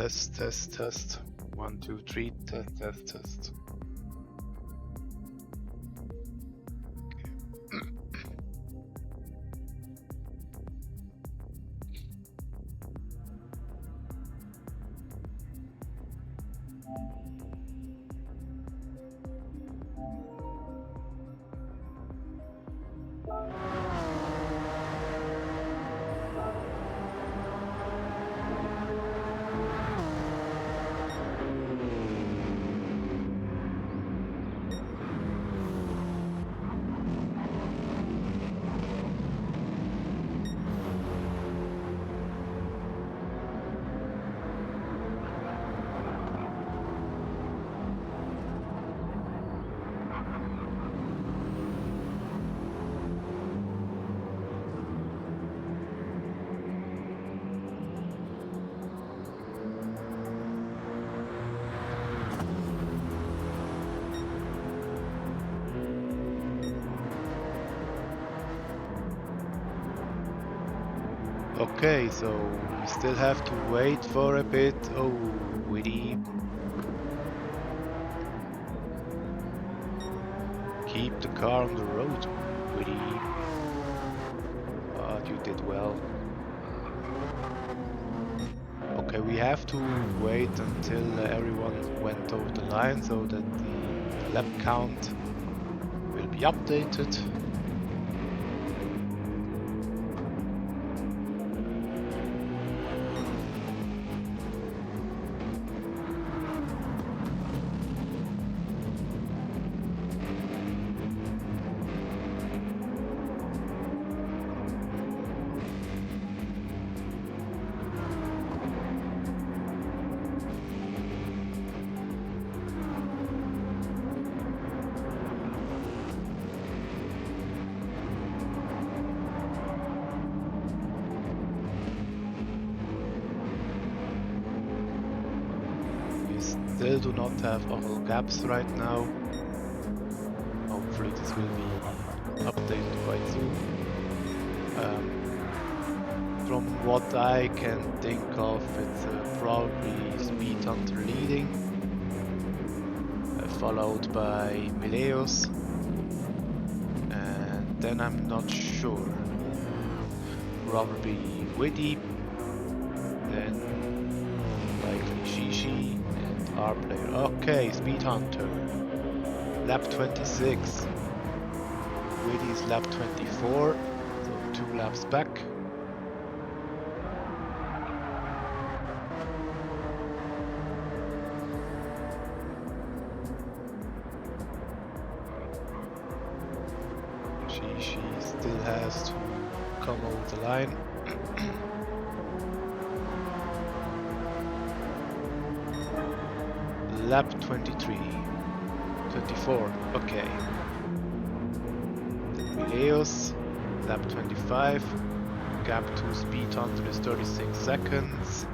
Test, test, test. 1, 2, 3, test, test, test. Okay, so we still have to wait for a bit. Oh, witty. Keep the car on the road, witty. But you did well. Okay, we have to wait until everyone went over the line so that the lap count will be updated. Still do not have all gaps right now. Hopefully this will be updated quite soon. From what I can think of, it's probably Speed Hunter leading, followed by Mileos, and then I'm not sure. Probably Widdy, then likely Shishi. Our player. Okay, Speed Hunter. Lap 26. Widdy's lap 24. So 2 laps back. She still has to come over the line. Lap 23, 24, okay. Mileos, lap 25, gap to Speed Hunter is 36 seconds.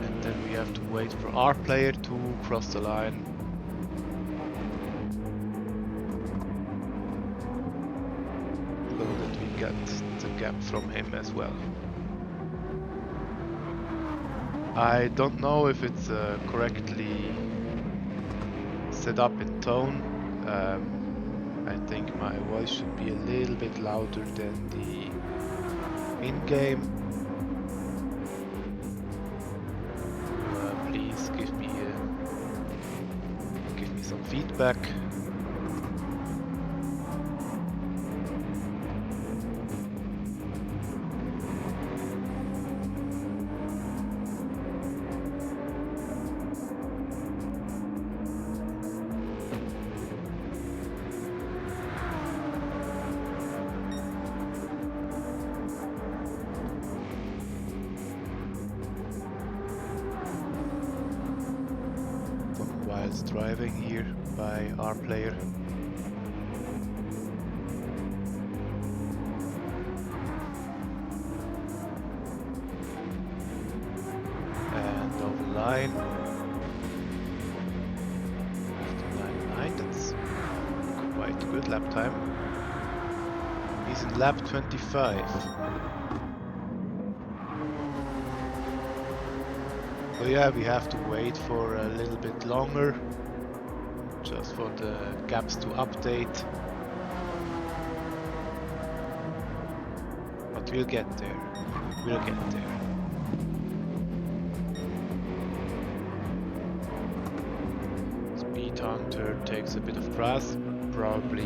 And then we have to wait for our player to cross the line. So that we get the gap from him as well. I don't know if it's correctly set up in tone. I think my voice should be a little bit louder than the in-game. Please give me some feedback. Driving here by our player. And over the line. 59.9, that's quite a good lap time. He's in lap 25. So yeah, we have to wait for a little bit longer, just for the gaps to update. But we'll get there. We'll get there. Speed Hunter takes a bit of grass. Probably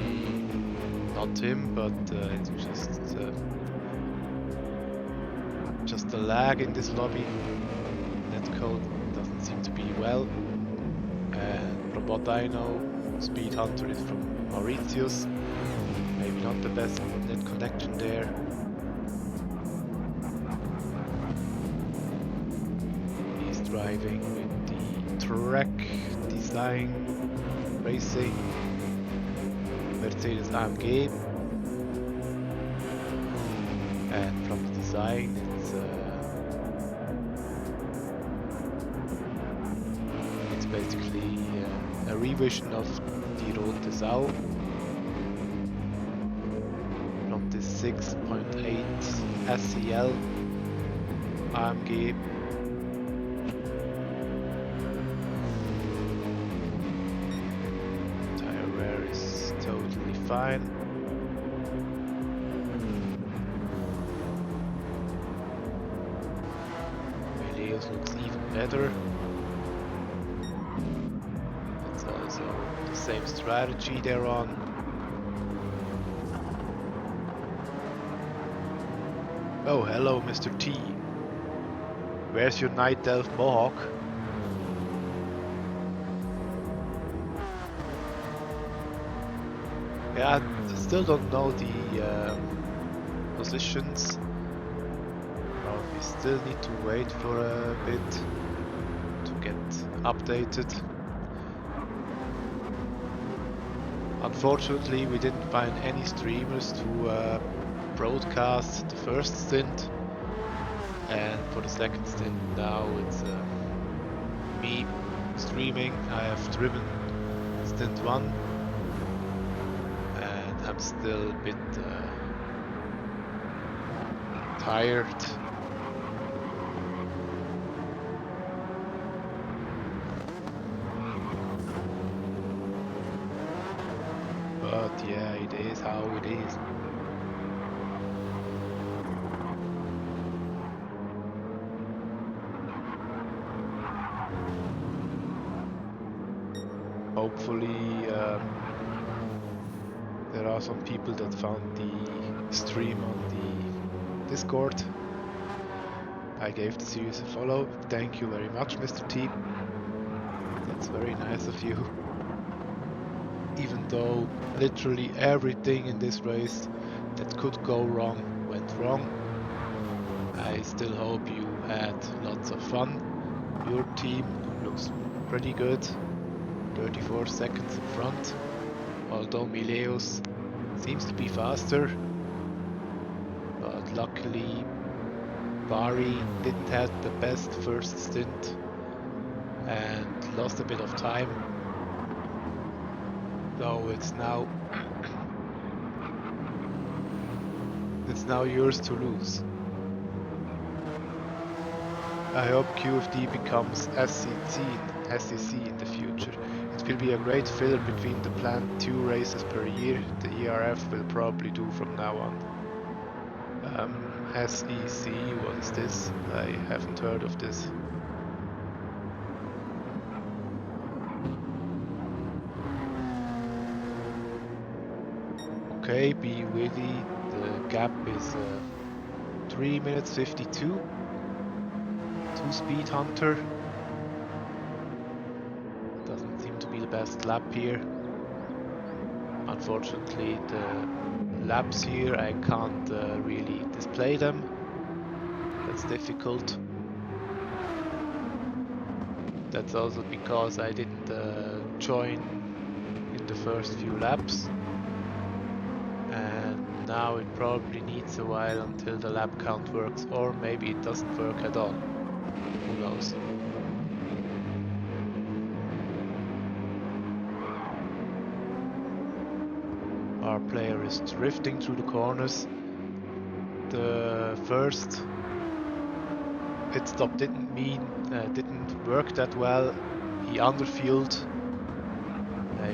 not him, but it's just a lag in this lobby. Netcode doesn't seem to be well. And from what I know, Speed Hunter is from Mauritius. Maybe not the best net connection there. He's driving with the track design racing Mercedes AMG. And from the design, it's basically a revision of the Rote Sau from the 6.8 SEL AMG. Tire wear is totally fine. Looks even better. It's also the same strategy they're on. Oh, hello, Mr. T. Where's your Night Elf Mohawk? Yeah, I still don't know the positions. We still need to wait for a bit to get updated. Unfortunately, we didn't find any streamers to broadcast the first stint, and for the second stint now it's me streaming. I have driven stint 1 and I'm still a bit tired. But yeah, it is how it is. Hopefully there are some people that found the stream on the Discord. I gave the series a follow. Thank you very much, Mr. T. That's very nice of you. Even though literally everything in this race that could go wrong went wrong, I still hope you had lots of fun. Your team looks pretty good, 34 seconds in front, although Mileus seems to be faster, but luckily Bari didn't have the best first stint and lost a bit of time. So it's now yours to lose. I hope QFD becomes SEC in the future. It will be a great filler between the planned 2 races per year. The ERF will probably do from now on. SEC, what is this? I haven't heard of this. Okay, be ready. The gap is 3 minutes 52 to Speed Hunter. Doesn't seem to be the best lap here. Unfortunately, the laps here I can't really display them. That's difficult. That's also because I didn't join in the first few laps. And now it probably needs a while until the lap count works, or maybe it doesn't work at all. Who knows? Our player is drifting through the corners. The first pit stop didn't work that well. He underfueled.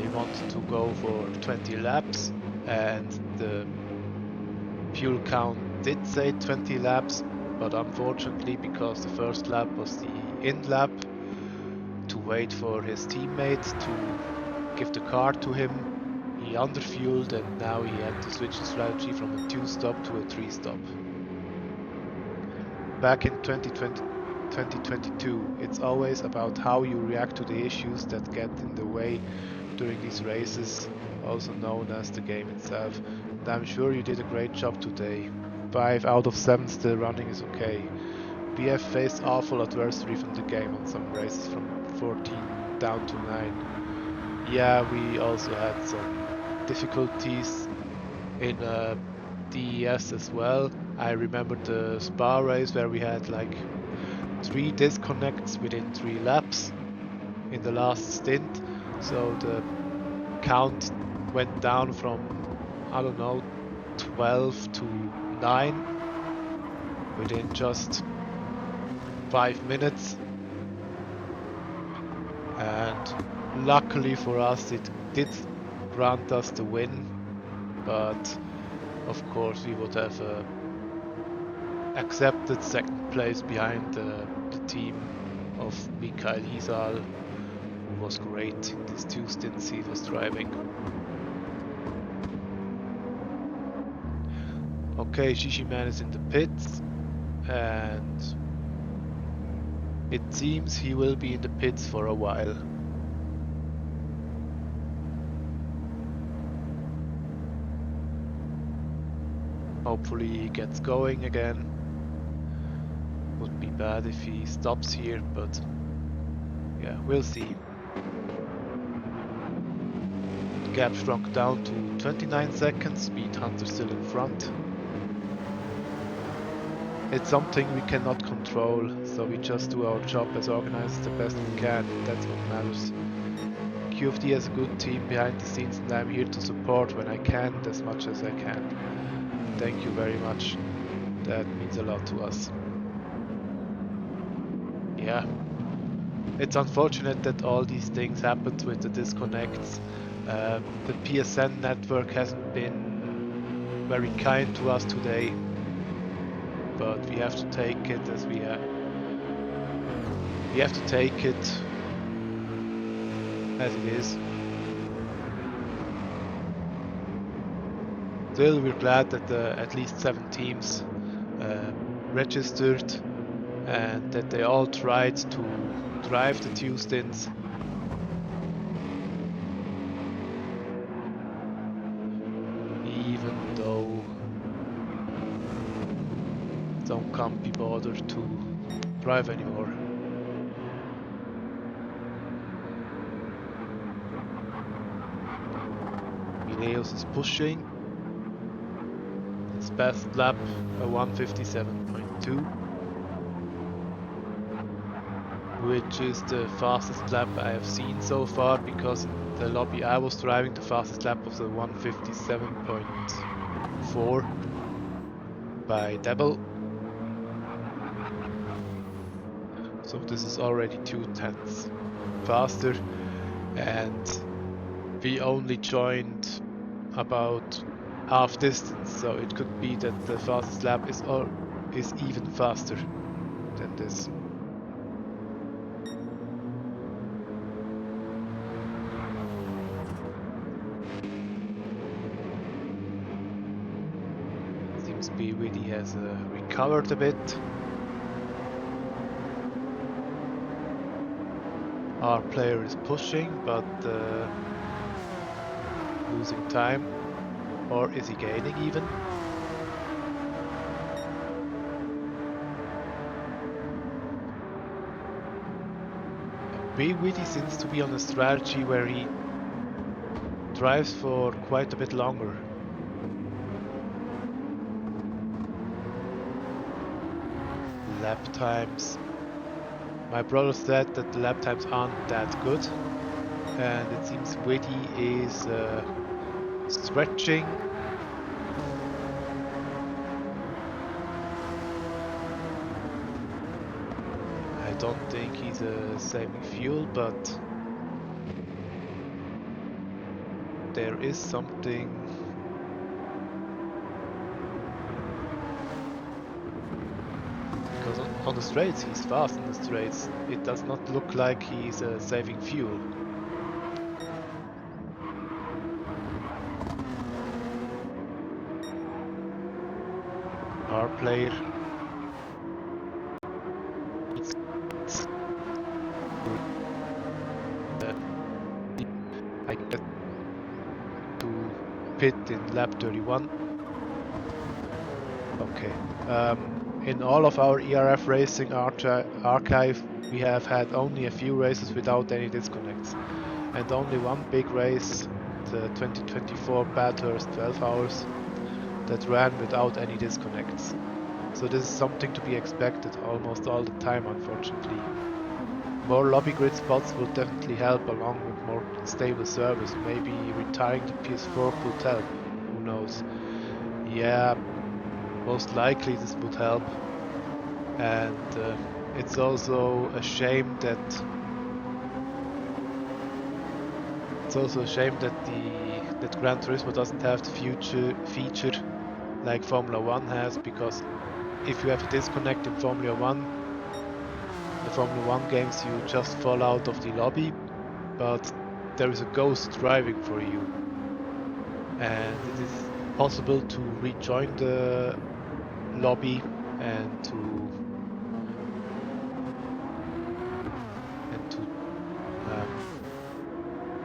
He wanted to go for 20 laps, and the fuel count did say 20 laps, but unfortunately, because the first lap was the in lap, to wait for his teammate to give the car to him, he underfueled, and now he had to switch the strategy from a 2-stop to a 3-stop. Back in 2022, it's always about how you react to the issues that get in the way during these races, also known as the game itself, and I'm sure you did a great job today. 5 out of 7 still running is okay. We have faced awful adversity from the game on some races from 14 down to 9. Yeah, we also had some difficulties in DES as well. I remember the Spa race where we had like 3 disconnects within 3 laps in the last stint. So the count went down from, I don't know, 12 to 9 within just 5 minutes. And luckily for us, it did grant us the win. But of course, we would have accepted second place behind the team of Mikael Isal, who was great in these 2 stints he was driving. Okay, Shishiman is in the pits, and it seems he will be in the pits for a while. Hopefully he gets going again. Would be bad if he stops here, but yeah, we'll see. Gap shrunk down to 29 seconds, Speed Hunter still in front. It's something we cannot control, so we just do our job as organizers the best we can, and that's what matters. QFD has a good team behind the scenes, and I'm here to support when I can and as much as I can. Thank you very much. That means a lot to us. Yeah. It's unfortunate that all these things happened with the disconnects. The PSN network hasn't been very kind to us today, but we have to take it as we have to take it as it is. Still, we're glad that at least 7 teams registered and that they all tried to drive the 2 stints. Even though some can't be bothered to drive anymore. Mileus is pushing. His best lap, a 157.2, which is the fastest lap I have seen so far, because in the lobby I was driving, the fastest lap was a 157.4 by Devil. So this is already 2/10 faster, and we only joined about half distance, so it could be that the fastest lap is even faster than this. Seems BWD has recovered a bit. Our player is pushing, but losing time. Or is he gaining even? BWD seems to be on a strategy where he drives for quite a bit longer. Lap times. My brother said that the lap times aren't that good, and it seems Witty is stretching. don't think he's saving fuel, but there is something. Because on the straights he's fast on the straights. It does not look like he's saving fuel. Our player needs I guess to pit in lap 31. Okay. In all of our ERF racing archive, we have had only a few races without any disconnects, and only one big race, the 2024 Bathurst 12 hours, that ran without any disconnects. So this is something to be expected almost all the time, unfortunately. More lobby grid spots will definitely help, along with more stable service. Maybe retiring the PS4 could help. Who knows? Yeah, most likely this would help. And it's also a shame that that Gran Turismo doesn't have the feature like Formula 1 has, because if you have a disconnect in Formula 1, the Formula 1 games, you just fall out of the lobby, but there is a ghost driving for you, and it is possible to rejoin the lobby and to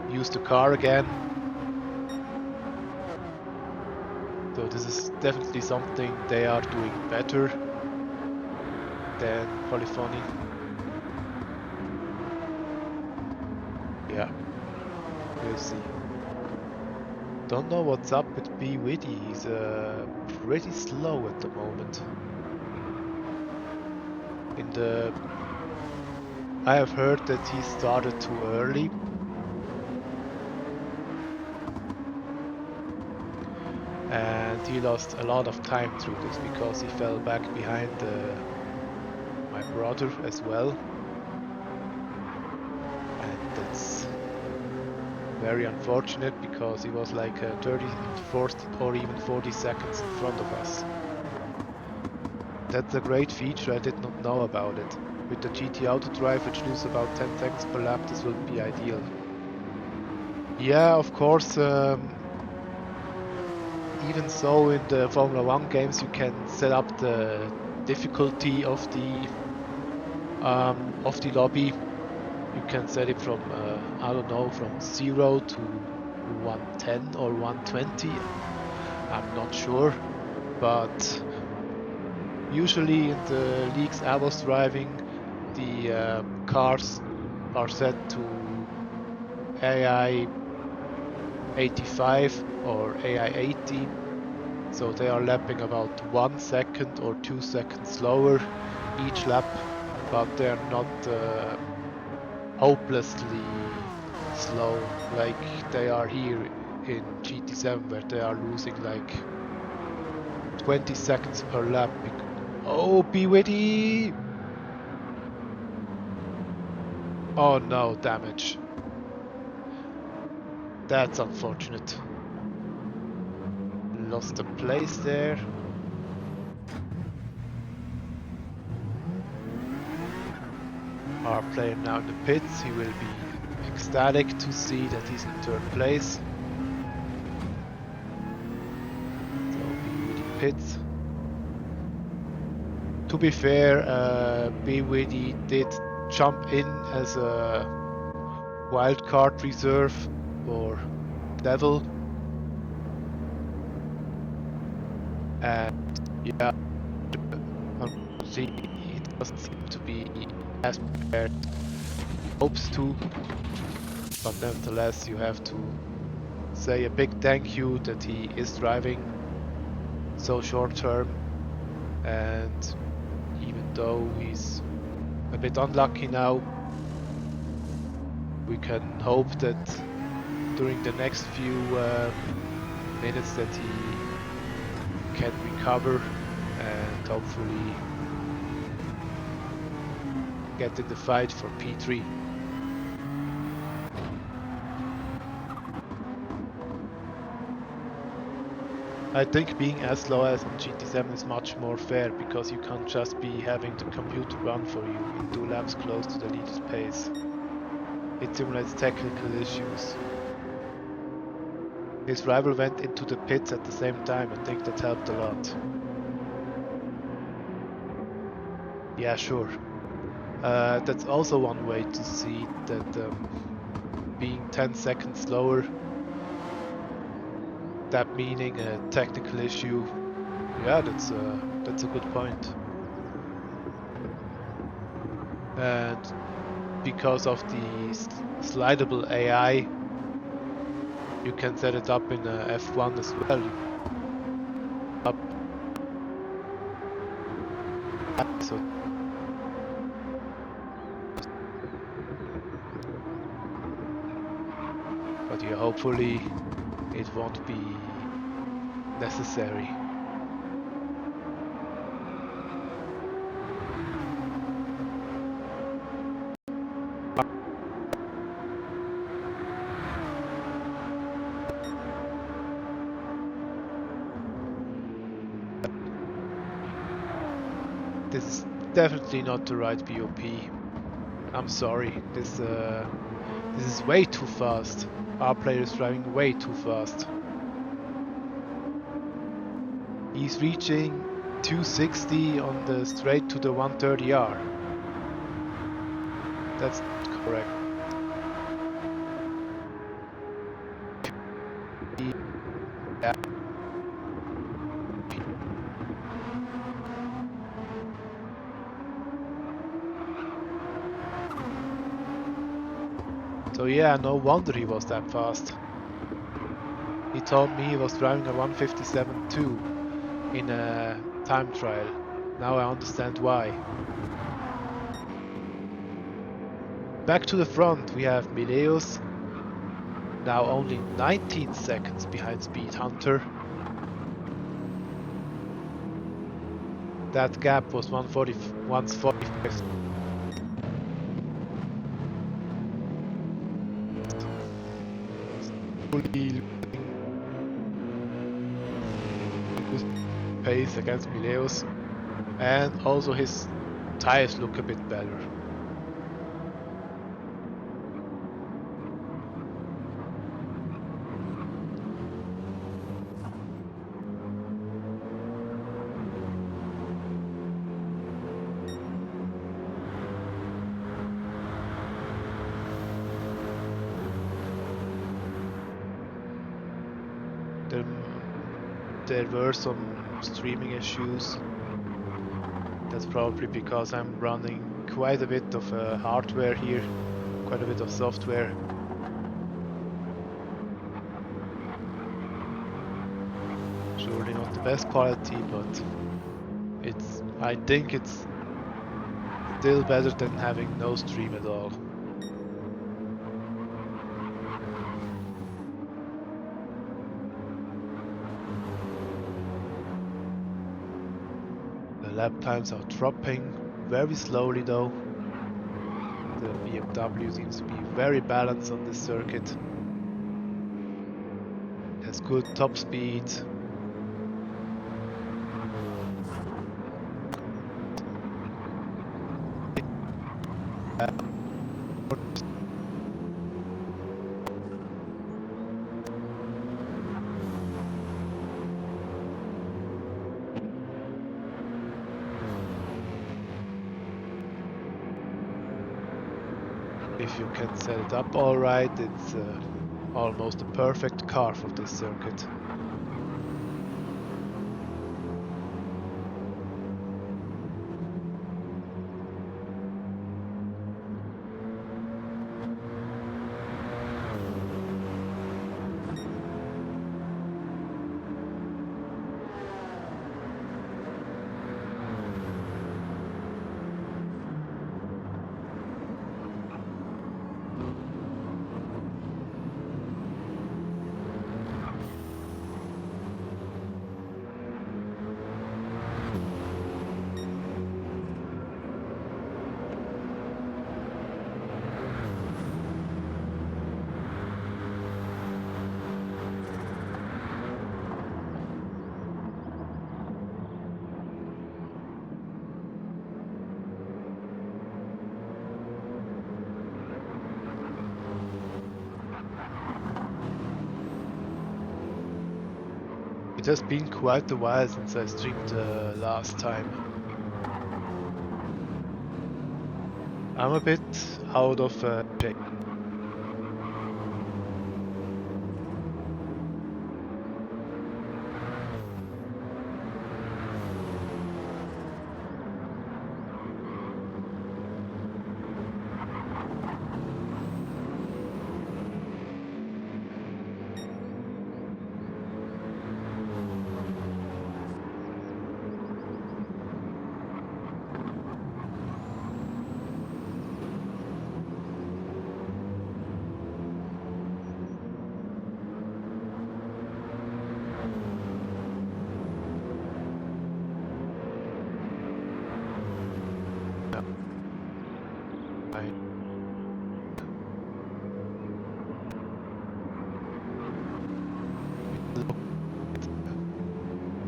use the car again. So this is definitely something they are doing better than Polyphony. Yeah, we'll see. Don't know what's up with B Witty. He's pretty slow at the moment. I have heard that he started too early. And he lost a lot of time through this because he fell back behind my brother as well. And that's very unfortunate because he was like 30, 40 or even 40 seconds in front of us. That's a great feature, I did not know about it. With the GT Auto Drive, which loses about 10 seconds per lap, this will be ideal. Yeah, of course, even so in the Formula 1 games you can set up the difficulty of the lobby. You can set it from, I don't know, from 0 to 110 or 120. I'm not sure, but usually in the leagues I was driving, the cars are set to AI 85 or AI 80, so they are lapping about 1 second or 2 seconds slower each lap, but they are not hopelessly slow like they are here in GT7, where they are losing like 20 seconds per lap. Oh, be witty! Oh no, damage. That's unfortunate. Lost a place there. Our player now in the pits. He will be ecstatic to see that he's in third place. So B-Witty pits. To be fair, B-Witty did jump in as a wildcard reserve for Devil. And yeah, unfortunately, he doesn't seem to be as prepared as he hopes to. But nevertheless, you have to say a big thank you that he is driving so short term, and even though he's a bit unlucky now, we can hope that during the next few minutes that he can recover and hopefully get in the fight for P3. I think being as slow as on GT7 is much more fair, because you can't just be having the computer run for you in 2 laps close to the leader's pace. It simulates technical issues. His rival went into the pits at the same time. I think that helped a lot. Yeah, sure. That's also one way to see that being 10 seconds slower, that meaning a technical issue. Yeah, that's a good point. And because of the slidable AI, you can set it up in F1 as well. You up so but yeah, hopefully it won't be necessary. This is definitely not the right BOP. I'm sorry. This is way too fast. Our player is driving way too fast. He's reaching 260 on the straight to the 130R. That's correct. Yeah. So yeah, no wonder he was that fast. He told me he was driving a 157.2 in a time trial. Now I understand why. Back to the front, we have Mileus, now only 19 seconds behind Speed Hunter. That gap was 145. Fully losing pace against Mileus, and also his tires look a bit better. There were some streaming issues. That's probably because I'm running quite a bit of hardware here, quite a bit of software. Surely not the best quality, but I think it's still better than having no stream at all. The lap times are dropping very slowly though. The BMW seems to be very balanced on this circuit. It has good top speed. If you can set it up alright, it's almost a perfect car for this circuit. It has been quite a while since I streamed last time. I'm a bit out of shape.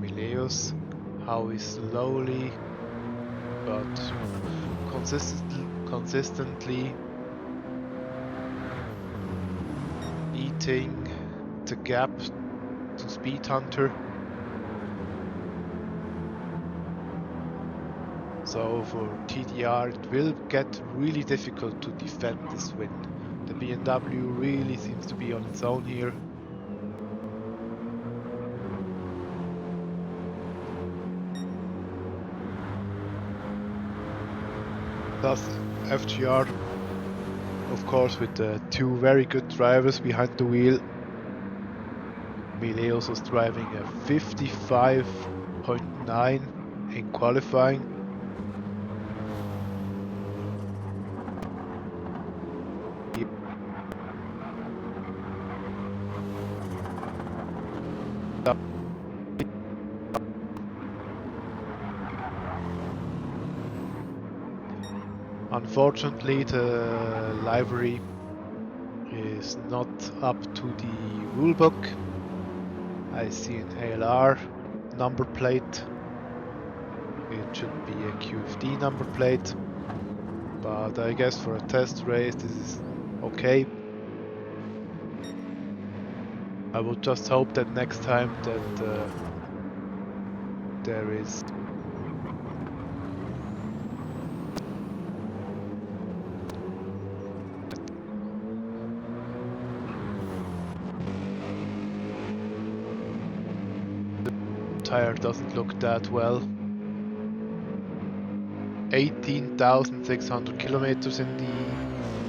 Mileus, how he slowly but consistently eating the gap to Speed Hunter. So for TDR it will get really difficult to defend this win. The BMW really seems to be on its own here. Thus FGR, of course, with the two very good drivers behind the wheel. Mileus was driving a 55.9 in qualifying. Unfortunately, the livery is not up to the rulebook. I see an ALR number plate. It should be a QFD number plate, but I guess for a test race this is okay. I will just hope that next time that there is tire doesn't look that well. 18,600 kilometers in the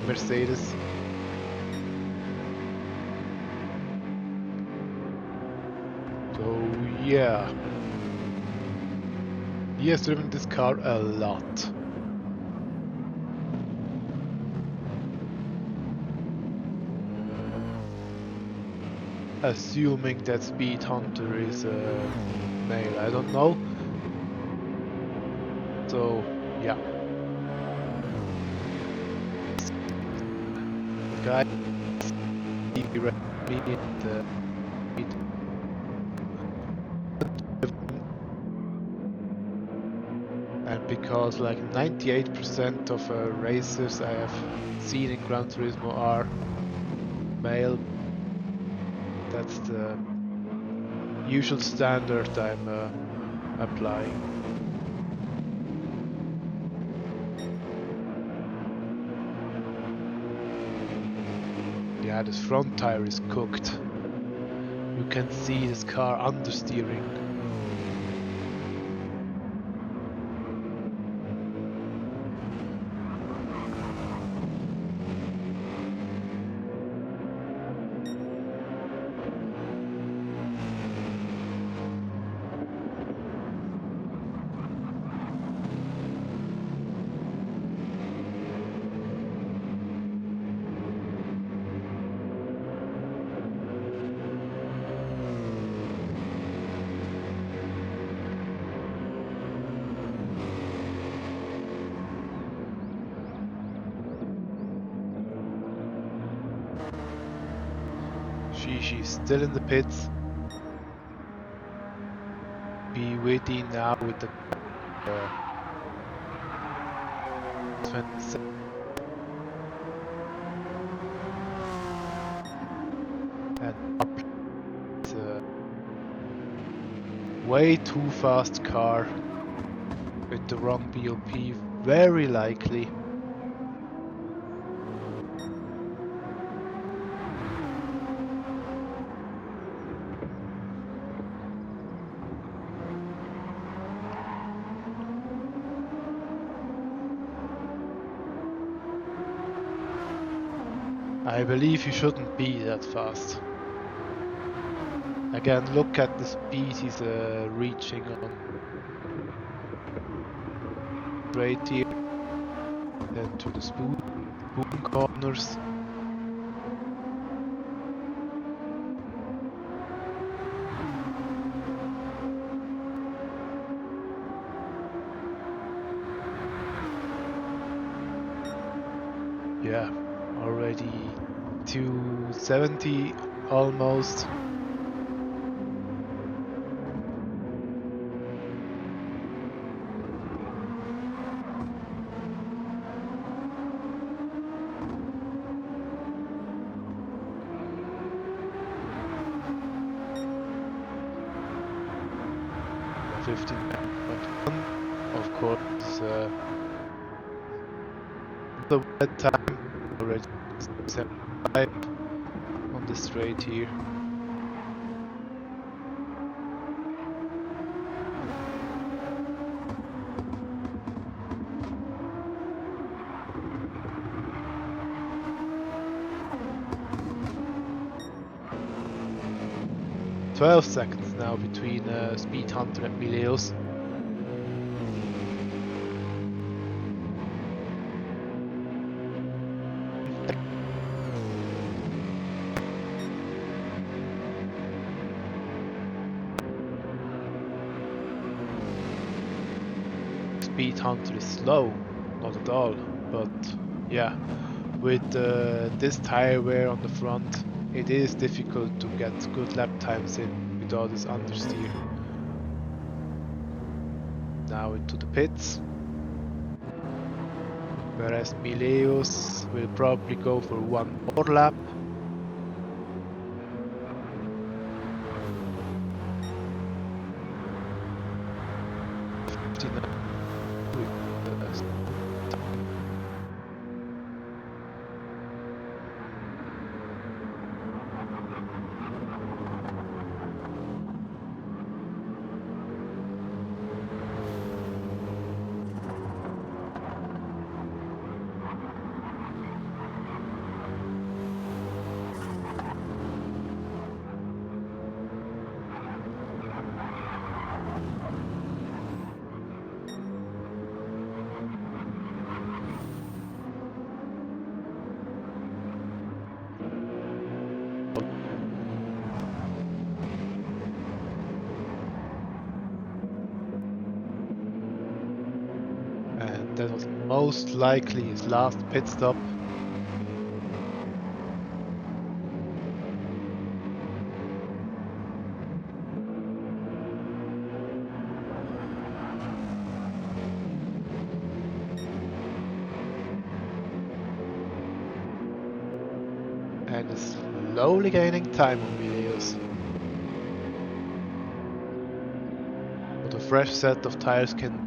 Mercedes. So yeah, he has driven this car a lot. Assuming that Speed Hunter is a male, I don't know. So yeah, the guy and because like 98% of racers I have seen in Gran Turismo are male, that's the usual standard I'm applying. Yeah, this front tire is cooked. You can see this car understeering. She's still in the pits. Be waiting now with the 27. And way too fast car with the wrong BOP, very likely. I believe you shouldn't be that fast. Again, look at the speed he's reaching on straight here, then to the spoon corners. Yeah, already 270 almost. Yeah, 15.1, of course. The wet time already 75 on the straight here. "12 seconds now between Speed Hunter and Mileus. Speed Hunter is slow, not at all, but yeah, with this tire wear on the front, it is difficult to get good lap times in with all this understeer. Now into the pits, whereas Mileus will probably go for one more lap. And that was most likely his last pit stop. And is slowly gaining time on Mileus. But a fresh set of tires can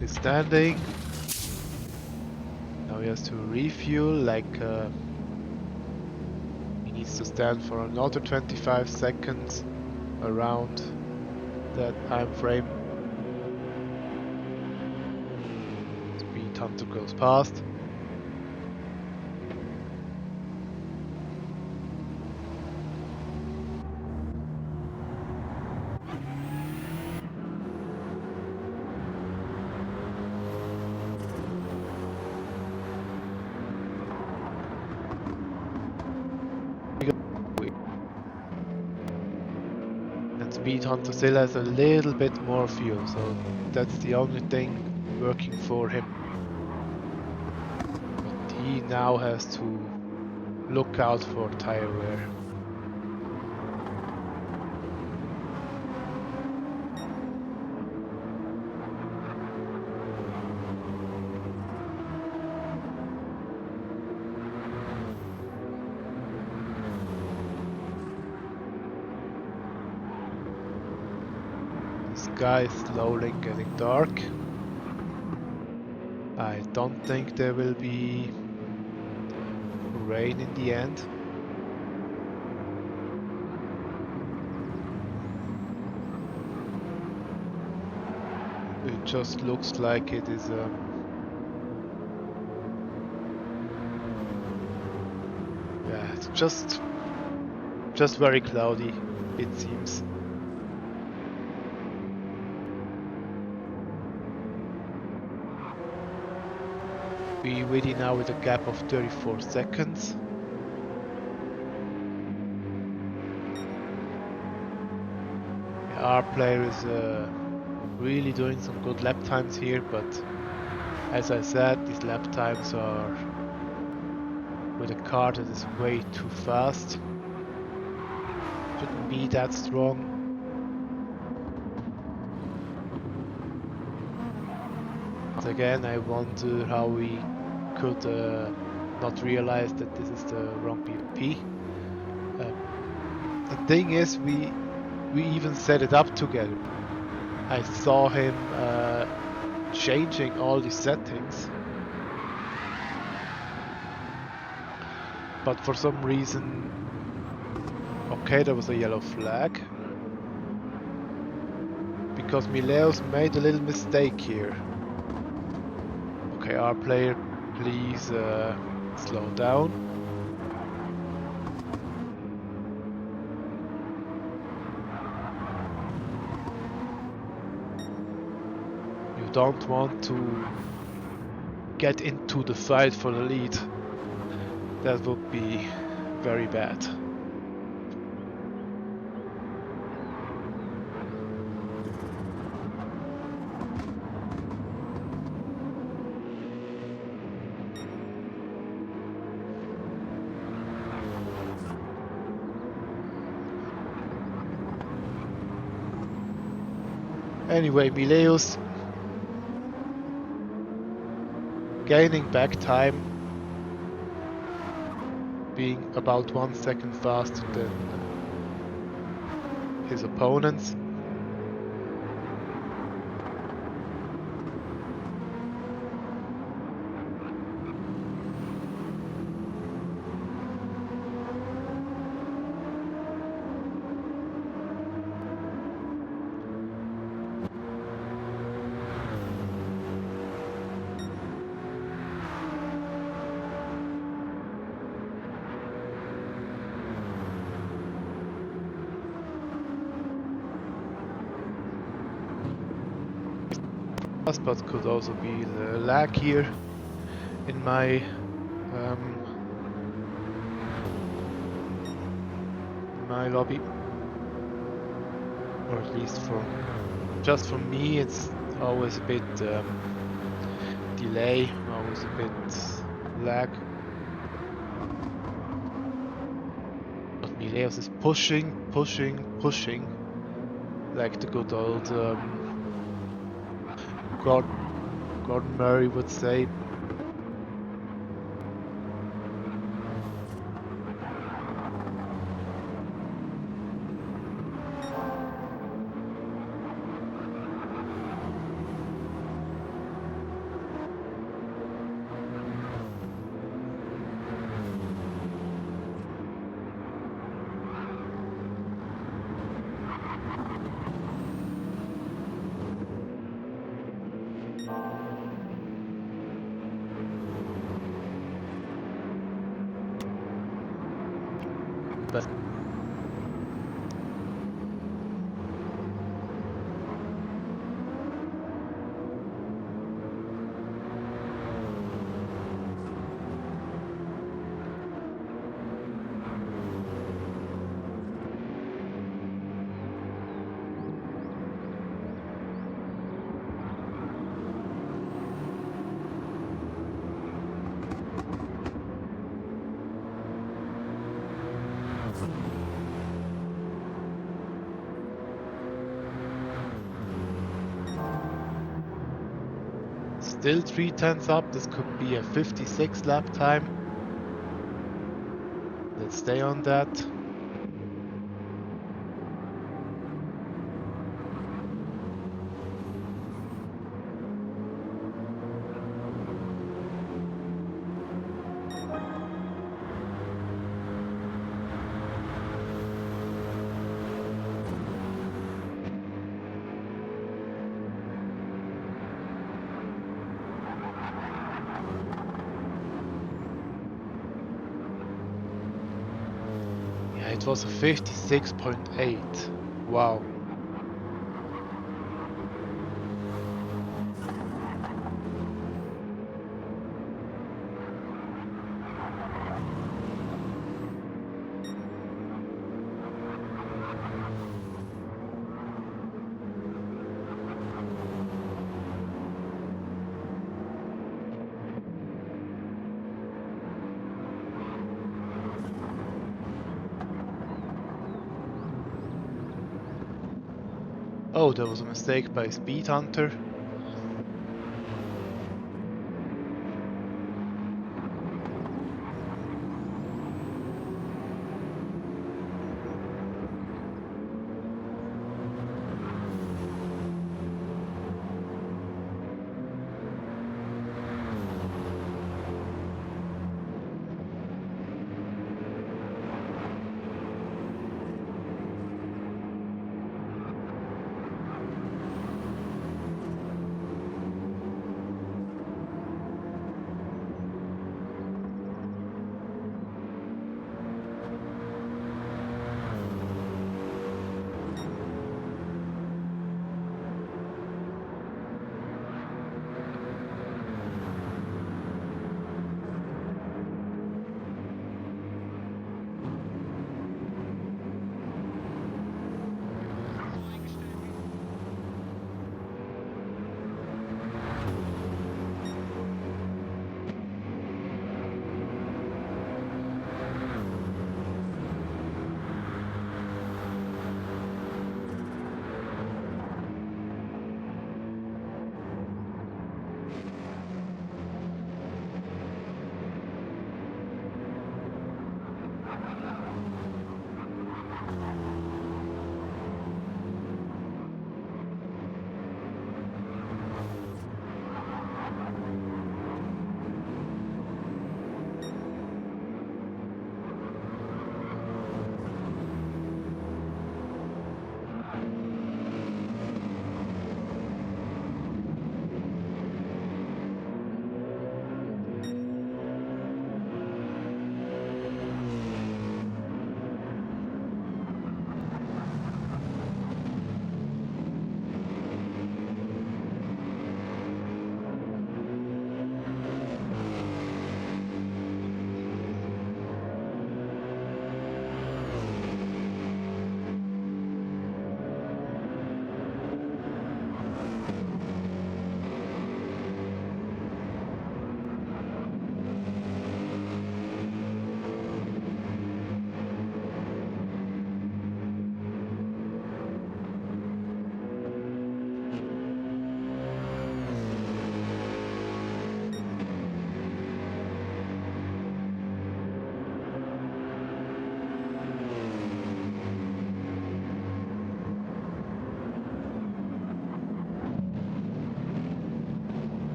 is standing. Now he has to refuel, like he needs to stand for another 25 seconds around that time frame. Speed hunter goes past. And Speed Hunter still has a little bit more fuel, so that's the only thing working for him. But he now has to look out for tire wear. The sky is slowly getting dark. I don't think there will be rain in the end. It just looks like it is yeah, it's just very cloudy, it seems. We really now with a gap of 34 seconds. Yeah, our player is really doing some good lap times here, but as I said, these lap times are with a car that is way too fast. Shouldn't be that strong. Once again, I wonder how we could not realize that this is the wrong PP. The thing is, we even set it up together. I saw him changing all the settings, but for some reason, okay, there was a yellow flag because Mileus made a little mistake here. Okay, our player, please slow down. You don't want to get into the fight for the lead. That would be very bad. Anyway, Mileus gaining back time, being about 1 second faster than his opponents. But could also be the lag here in my lobby, or at least just for me, it's always a bit delay, always a bit lag. But Mileus is pushing, like the good old Gordon Murray would say. But still 3/10 up. This could be a 56 lap time. Let's stay on that. Yeah, it was a 56.8. Wow. Oh, there was a mistake by Speed Hunter.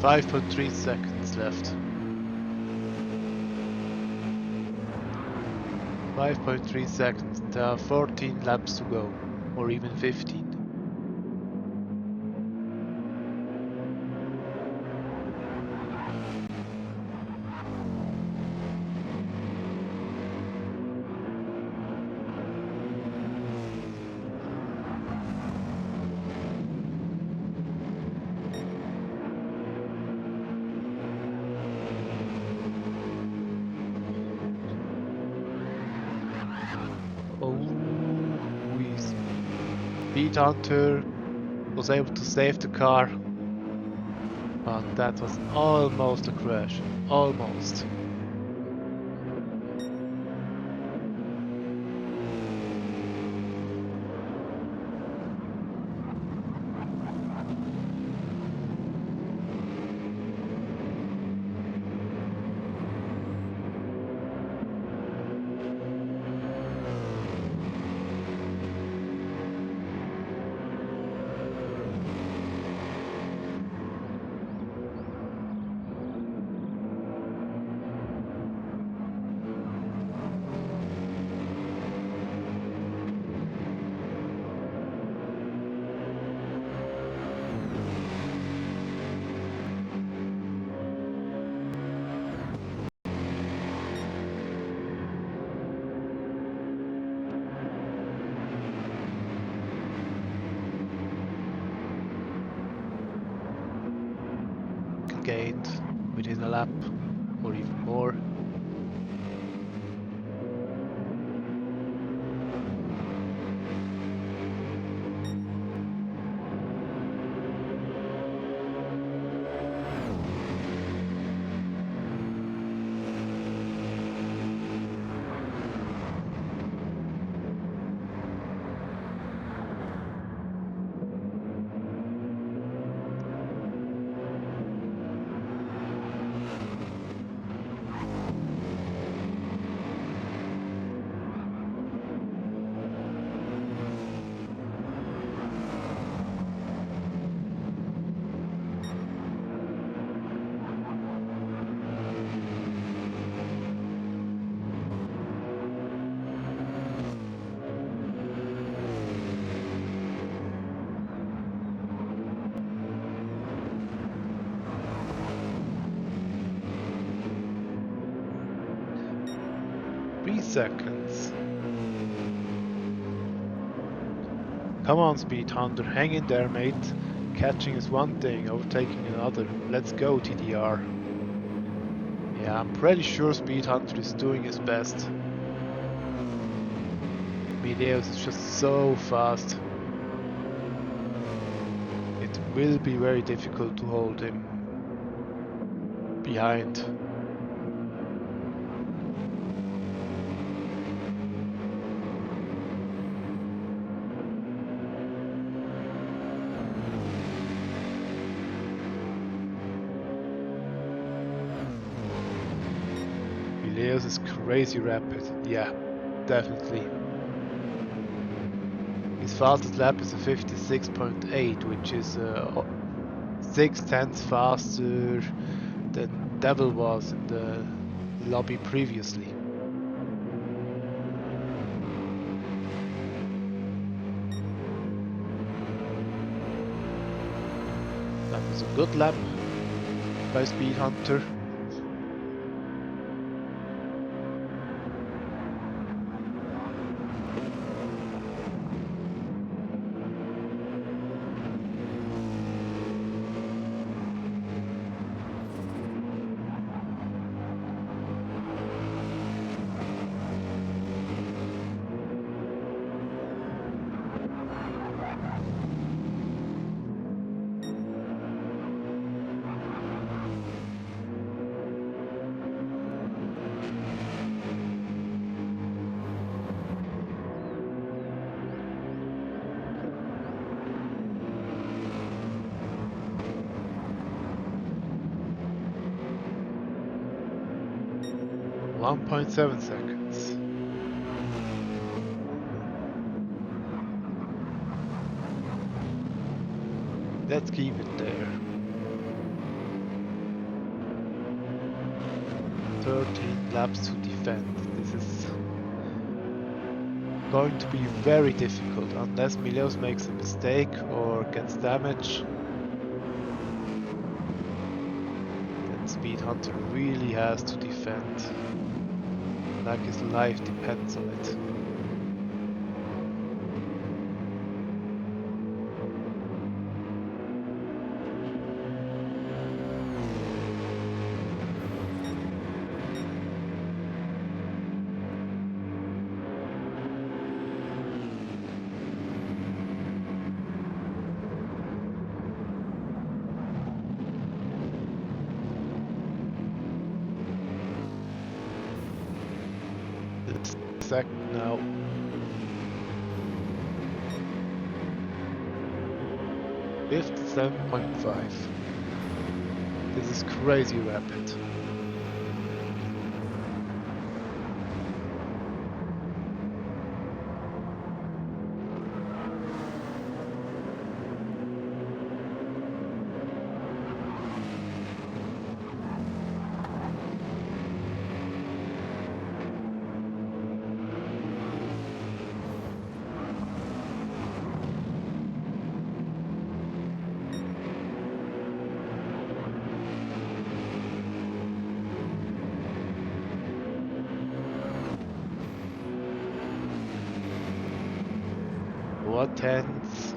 Five point 3 seconds left. 5.3 seconds. There are 14 laps to go. or even 15. Oh, Speed Hunter was able to save the car, but that was almost a crash. Almost. Gained within a lap or even more. Seconds. Come on, Speed Hunter, hang in there, mate. Catching is one thing, overtaking another. Let's go, TDR. Yeah, I'm pretty sure Speed Hunter is doing his best. Mineos is just so fast. It will be very difficult to hold him behind. Mineos is crazy rapid. Yeah, definitely. His fastest lap is a 56.8, which is 6/10 faster than Devil was in the lobby previously. That was a good lap by Speed Hunter. .7 seconds. Let's keep it there. 13 laps to defend. This is going to be very difficult unless Milos makes a mistake or gets damage. Then Speed Hunter really has to defend. Like his life depends on it. Second now. Fifth, 7.5. This is crazy rapid. What tense?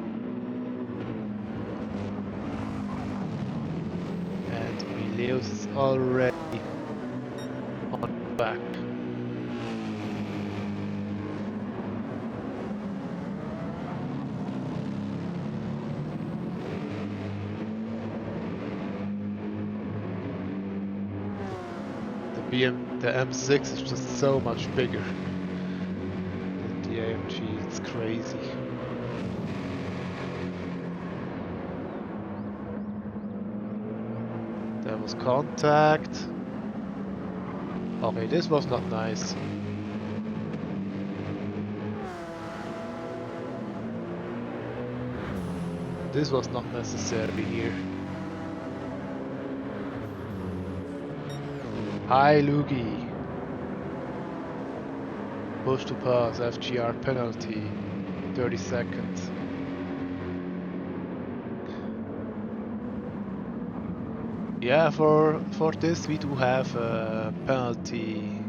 And Mileus is already on back. The M6 is just so much bigger than the AMG. It's crazy. There was contact. Okay, this was not nice. This was not necessary here. Hi Lugi. Push to pass, FGR penalty. 30 seconds. Yeah, for this we do have a penalty.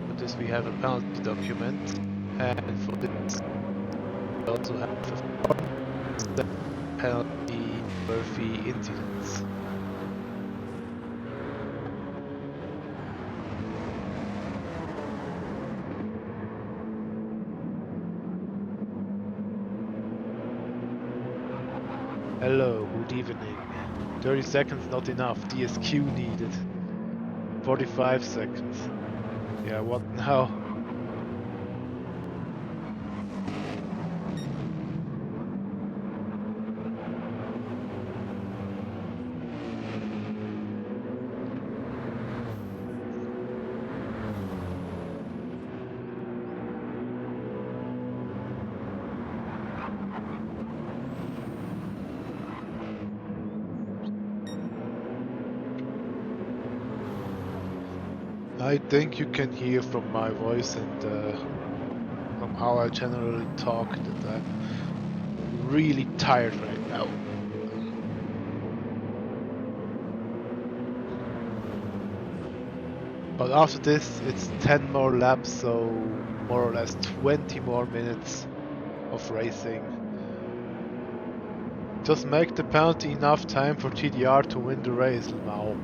For this we have a penalty document, and for this we also have a penalty Murphy incidents. Hello, good evening. 30 seconds not enough, DSQ needed. 45 seconds. Yeah, what now? I think you can hear from my voice and from how I generally talk that I'm really tired right now. But after this it's 10 more laps, so more or less 20 more minutes of racing. Just make the penalty enough time for TDR to win the race now.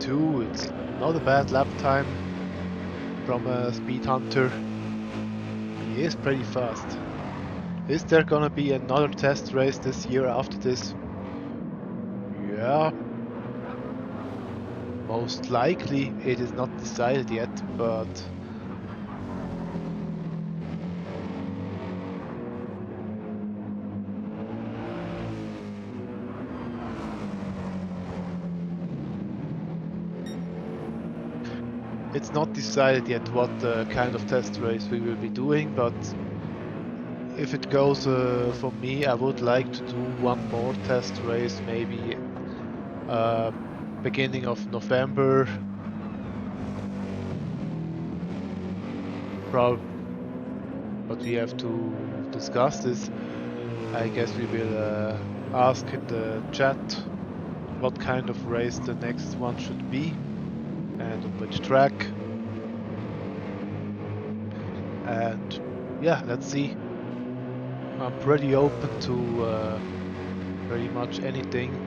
.2, it's not a bad lap time from a Speed Hunter. He is pretty fast. Is there gonna be another test race this year after this? Yeah, most likely. It is not decided yet, but it's not decided yet what kind of test race we will be doing. But if it goes for me, I would like to do one more test race, maybe uh, beginning of November. Probably, but we have to discuss this. I guess we will ask in the chat what kind of race the next one should be and on which track. And yeah, let's see. I'm pretty open to pretty much anything.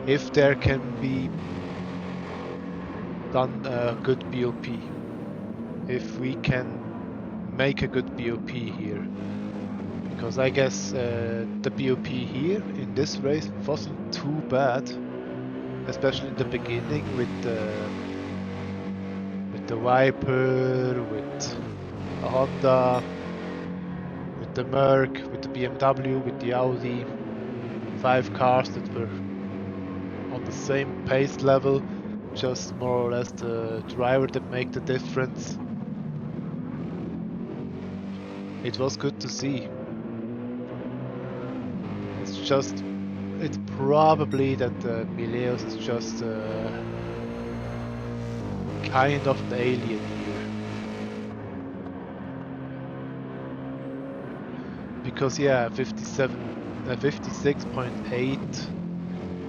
If there can be done a good BOP, if we can make a good BOP here, because I guess the BOP here in this race wasn't too bad, especially in the beginning with the Viper, with a Honda, with the Merc, with the BMW, with the Audi. 5 cars that were on the same pace level, just more or less the driver that made the difference. It was good to see. It's probably that Mileus is just kind of an alien here. Because yeah, 56.8.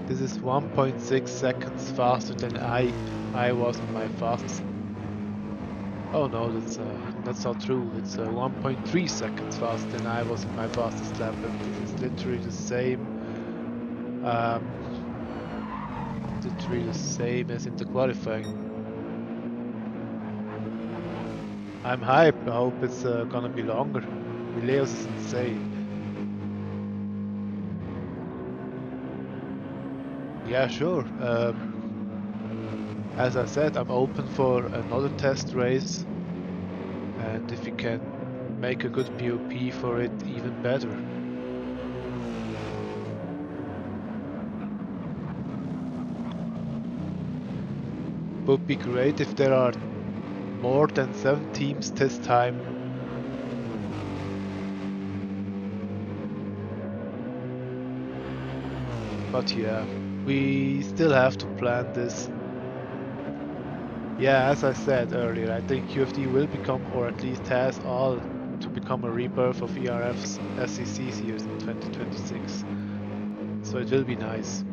This is 1.6 seconds faster than I was in my fastest. Oh no, that's not true. It's 1.3 seconds faster than I was in my fastest lap, and this is literally the same. Literally the same as in the qualifying. I'm hyped. I hope it's gonna be longer. Mileus is insane. Yeah, sure. As I said, I'm open for another test race, and if you can make a good BOP for it, even better. Would be great if there are more than 7 teams this time. But yeah, we still have to plan this. Yeah, as I said earlier, I think QFD will become, or at least has all, to become a rebirth of ERF's SEC series in 2026. So it will be nice.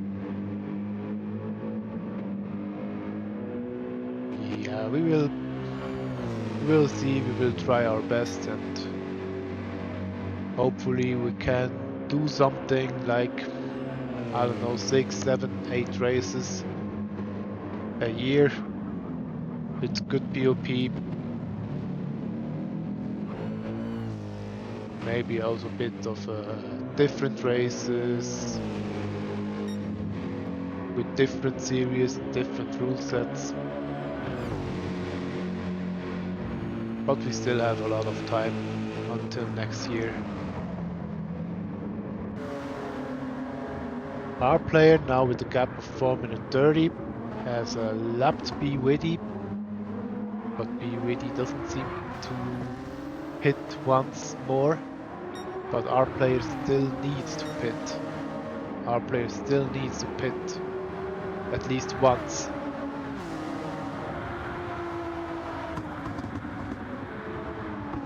Yeah, we will see, we will try our best, and hopefully we can do something like, I don't know, 6, 7, 8 races a year with good BOP. Maybe also a bit of different races with different series and different rule sets. But we still have a lot of time until next year. Our player now with a gap of 4 minute 30 has lapped B Widdy, but B Widdy doesn't seem to pit once more. But our player still needs to pit. Our player still needs to pit at least once.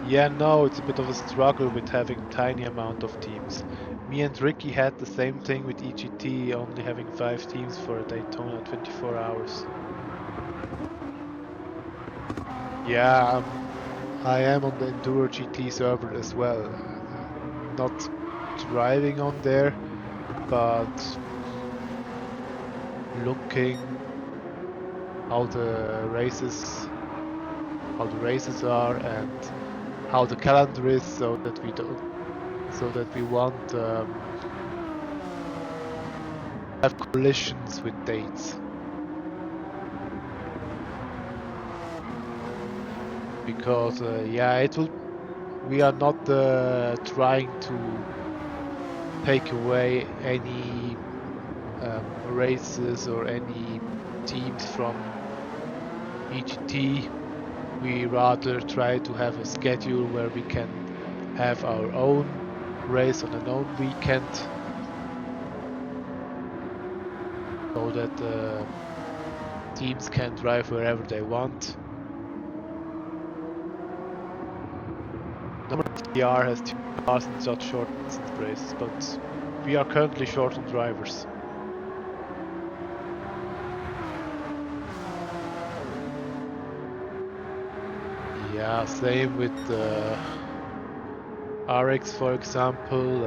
Yeah, no, it's a bit of a struggle with having tiny amount of teams. Me and Ricky had the same thing with EGT, only having 5 teams for a Daytona 24 hours. Yeah, I am on the Enduro GT server as well. Not driving on there, but looking how the races are and how the calendar is, so that we don't so that we won't have collisions with dates. Because yeah, it will. We are not trying to take away any races or any teams from GT3. We rather try to have a schedule where we can have our own race on an own weekend, so that teams can drive wherever they want. Normally TR has 2 cars in such short distance races, but we are currently short on drivers. Yeah, same with RX, for example.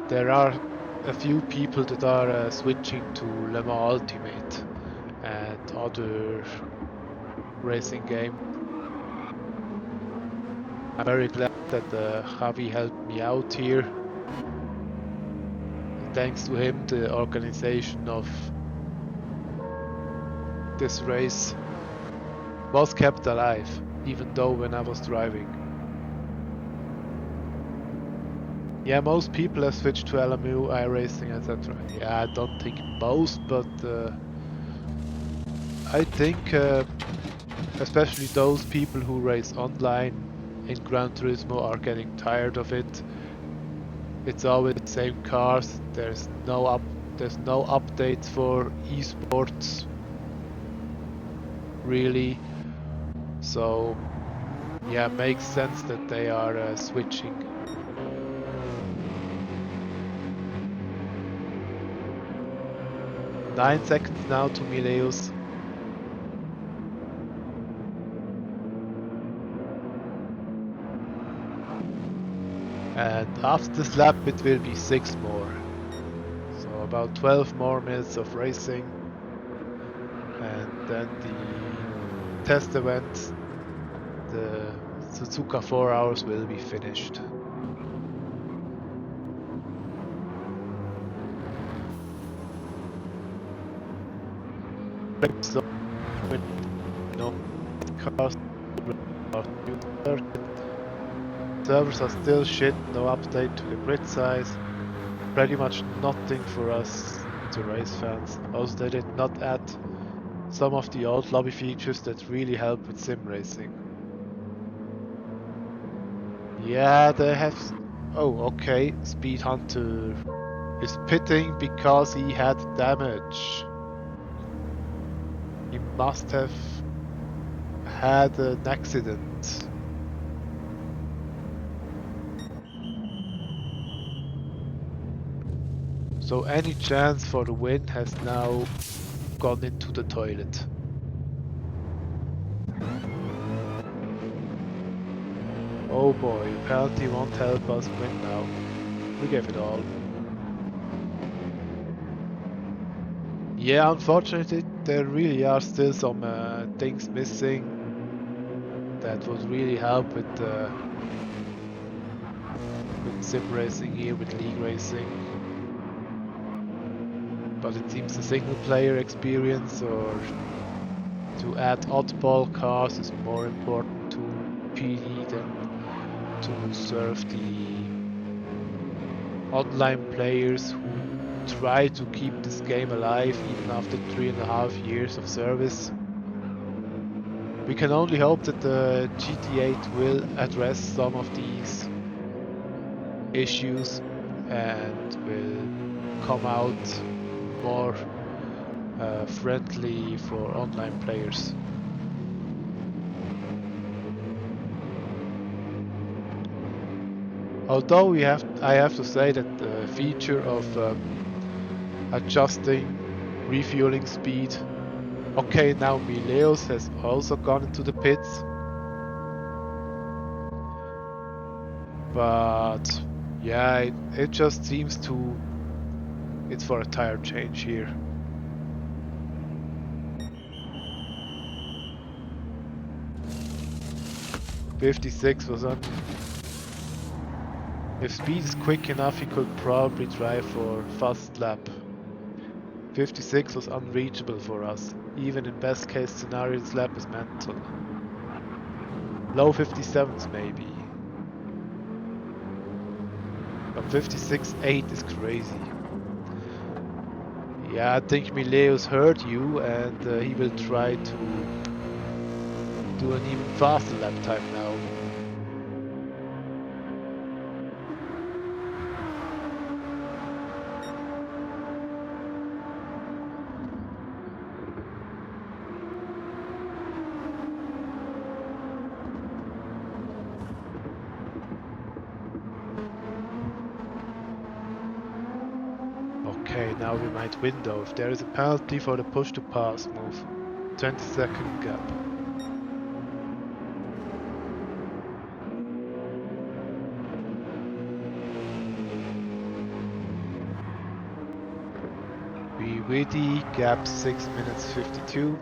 There are a few people that are switching to Le Mans Ultimate and other racing game. I'm very glad that Javi helped me out here. Thanks to him, the organization of this race was kept alive, even though when I was driving. Yeah, most people have switched to LMU, iRacing, etc. Yeah, I don't think most, but I think especially those people who race online in Gran Turismo are getting tired of it. It's always the same cars. There's no updates for esports, really. So yeah, makes sense that they are switching. 9 seconds now to Mileus. And after this lap it will be 6 more. So about 12 more minutes of racing. And then the test event, the Suzuka 4 hours, will be finished. So, cars servers are still shit, no update to the grid size. Pretty much nothing for us, the race fans. Also, they did not add some of the old lobby features that really help with sim racing. Yeah, they have. Oh, okay. Speed Hunter is pitting because he had damage. He must have had an accident. So any chance for the win has now gone into the toilet. Oh boy, penalty won't help us win now. We gave it all. Yeah, unfortunately there really are still some things missing that would really help with sim racing here, with league racing. But it seems the single player experience or to add oddball cars is more important to PD than to serve the online players who try to keep this game alive even after 3.5 years of service. We can only hope that the GT8 will address some of these issues and will come out more friendly for online players. Although I have to say that the feature of adjusting refueling speed. Okay, now Mileus has also gone into the pits. But yeah, it just seems to... It's for a tire change here. ...56 was on... If speed is quick enough, he could probably drive for fast lap. 56 was unreachable for us. Even in best case scenario, this lap is mental. Low 57s maybe. But 56.8 is crazy. Yeah, I think Mileus heard you and he will try to do an even faster lap time now. Okay, now we might win though. If there is a penalty for the push to pass move. 20-second gap. We witty, gap 6 minutes 52.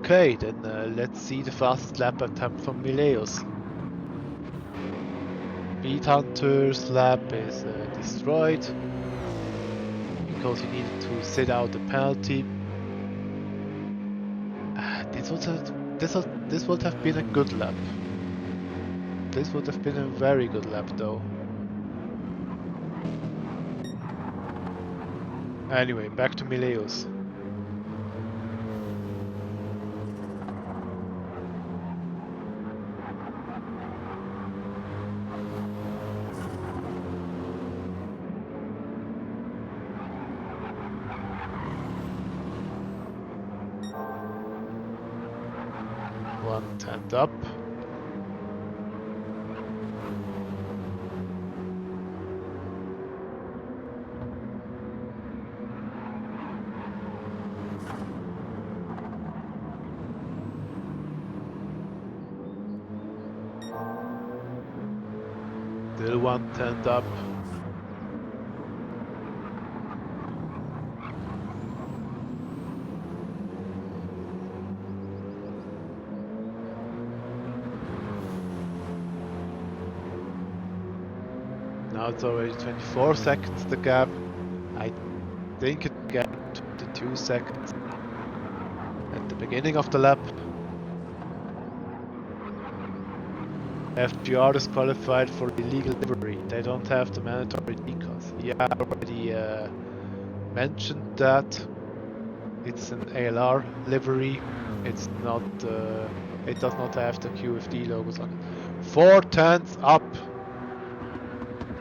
Okay, then let's see the fastest lap attempt from Mileus. Speed Hunter's lap is destroyed because he needed to sit out the penalty. This would have been a good lap. This would have been a very good lap though. Anyway, back to Mileus. One tenth up. Still 1/10 up. Now it's already 24 seconds the gap. I think it got 22 seconds at the beginning of the lap. FGR is qualified for illegal livery. They don't have the mandatory decals. Yeah, I already mentioned that. It's an ALR livery. It's not. It does not have the QFD logos on it. 4 tenths up.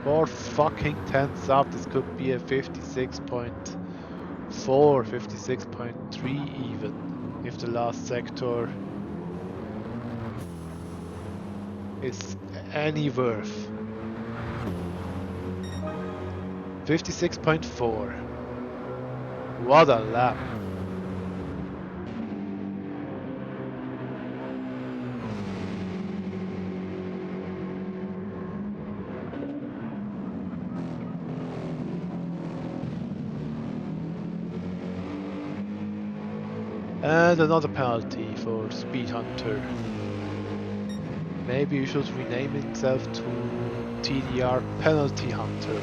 4 fucking tenths up. This could be a 56.4, 56.3 even, if the last sector is any worth. 56.4. What a lap. And another penalty for Speed Hunter. Maybe you should rename himself to TDR Penalty Hunter.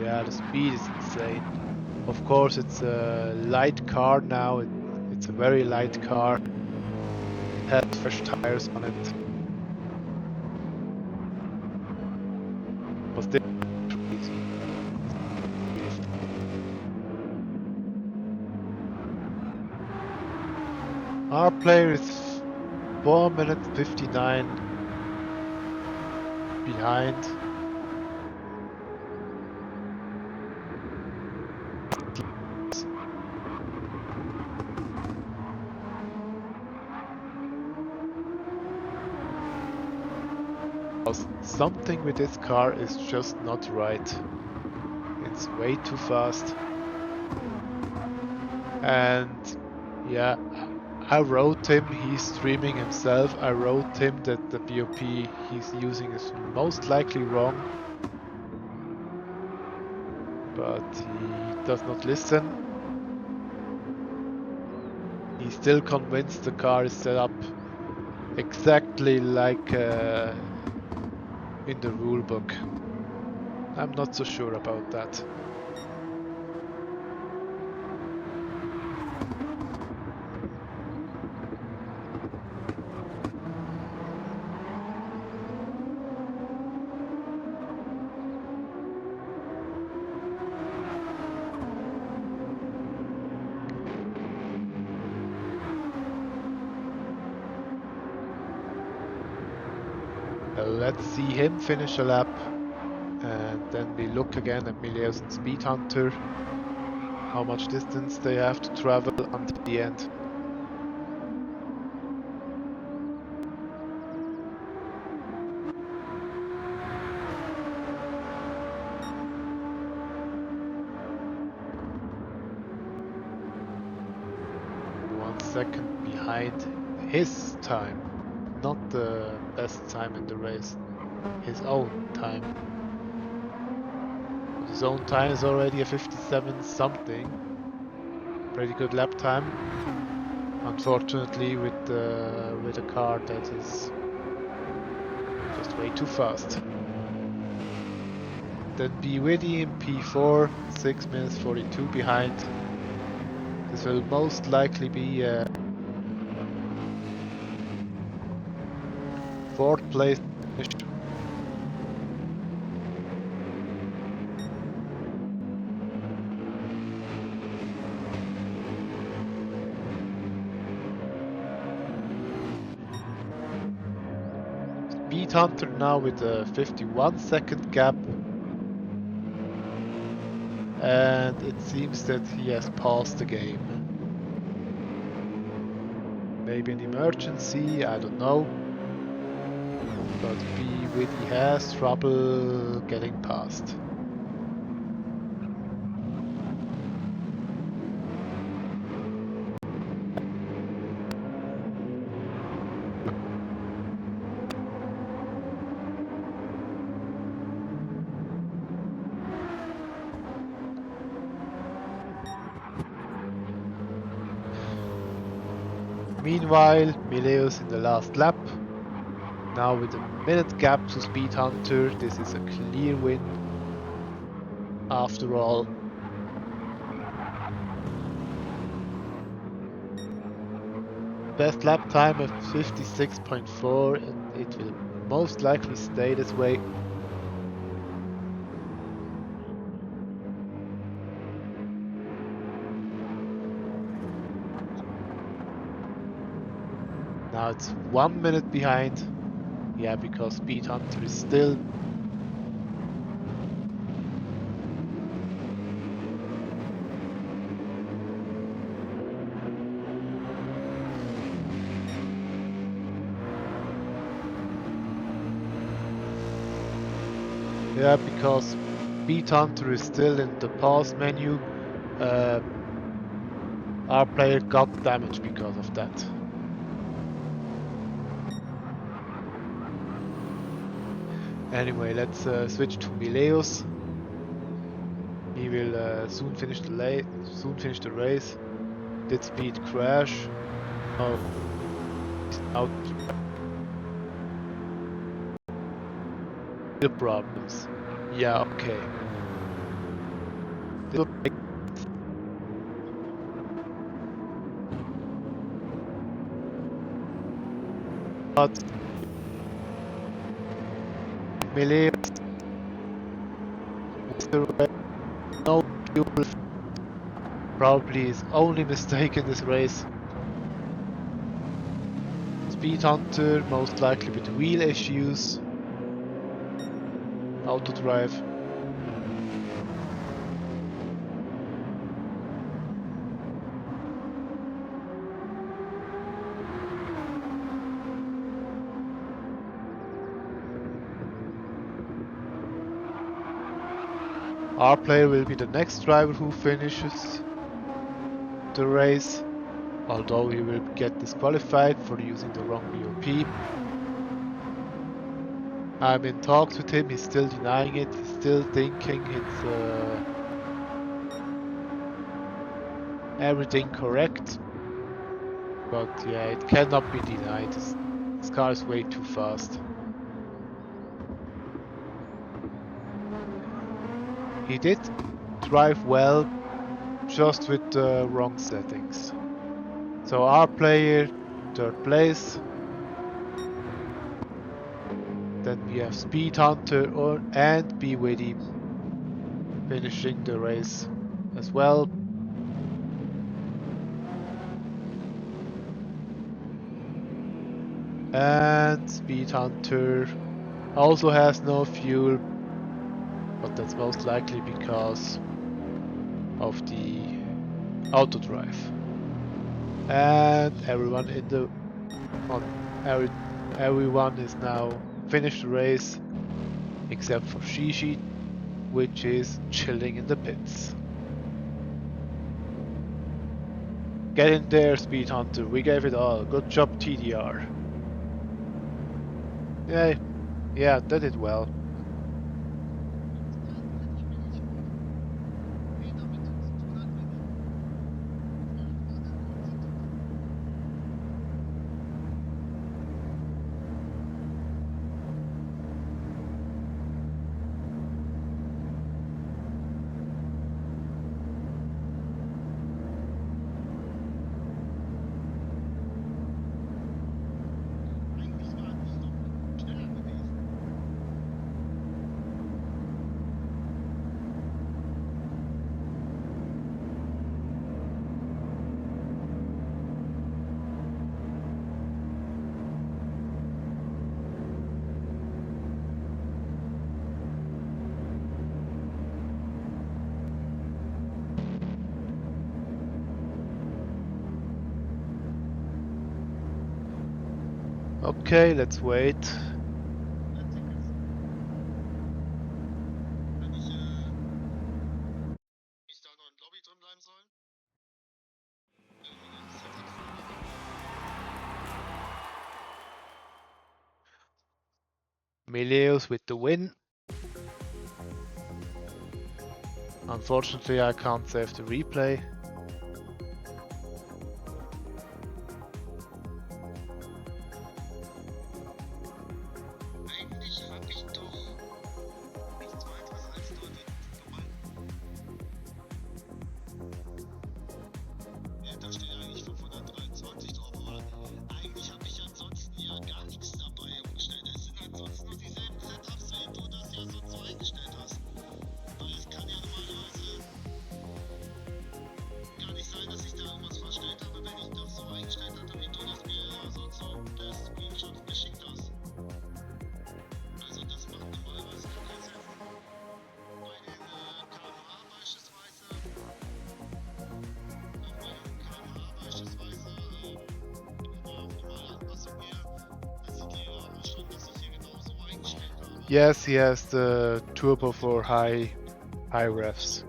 Yeah, the speed is insane. Of course, it's a light car now. It's a very light car. It has fresh tires on it. But still crazy. Our player is 4 minutes 59 behind. Something with this car is just not right. It's way too fast. And yeah, I wrote him, he's streaming himself. I wrote him that the BOP he's using is most likely wrong, but he does not listen. He's still convinced the car is set up exactly like in the rule book. I'm not so sure about that. Let's see him finish a lap, and then we look again at Mileus and Speed Hunter, how much distance they have to travel until the end. One second behind his time, not the best time in the race, his own time. But his own time is already a 57 something, pretty good lap time. Unfortunately, with a car that is just way too fast. Then be Witty in P4, 6 minutes 42 behind. This will most likely be a 4th place finish. Speed Hunter now with a 51 second gap. And it seems that he has paused the game. Maybe an emergency, I don't know. But B Witty has trouble getting past. Meanwhile, Mileus in the last lap. Now with a minute gap to Speed Hunter, this is a clear win. After all, best lap time of 56.4, and it will most likely stay this way. Now it's 1 minute behind. Yeah, because Speed Hunter is still because Speed Hunter is still in the pause menu. Our player got damaged because of that. Anyway, let's switch to Mileus. He will soon finish the race. Did Speed crash? Oh, he's out. The problems. Yeah, okay. But Mileus no fuel, probably his only mistake in this race. Speed Hunter most likely with wheel issues. Auto drive. Our player will be the next driver who finishes the race, although he will get disqualified for using the wrong BOP. I'm in talks with him, he's still denying it, he's still thinking it's everything correct. But yeah, it cannot be denied, this car is way too fast. He did drive well, just with the wrong settings. So our player, third place. Then we have Speed Hunter and Be Witty finishing the race as well. And Speed Hunter also has no fuel, but that's most likely because of the auto drive. And everyone everyone is now finished the race except for Shishi, which is chilling in the pits. Get in there, Speed Hunter. We gave it all. Good job, TDR. Yeah, that did well. Okay, let's wait. Meleus with the win. Unfortunately, I can't save the replay. Yes, he has the turbo for high revs.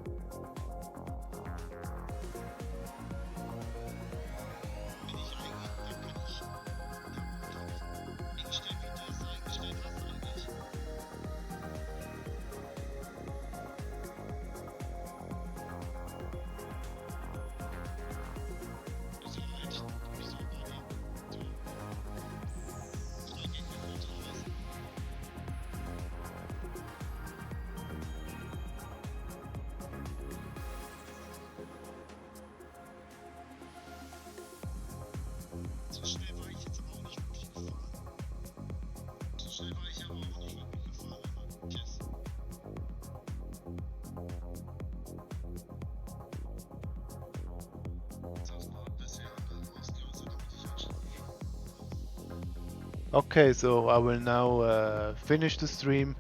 Okay, so I will now finish the stream.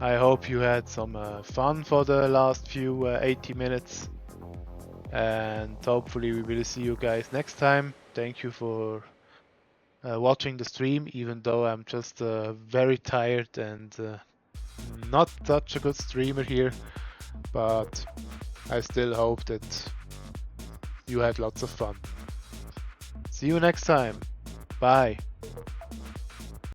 I hope you had some fun for the last few 80 minutes. And hopefully we will see you guys next time. Thank you for watching the stream, even though I'm just very tired and not such a good streamer here, but I still hope that you had lots of fun. See you next time. Bye.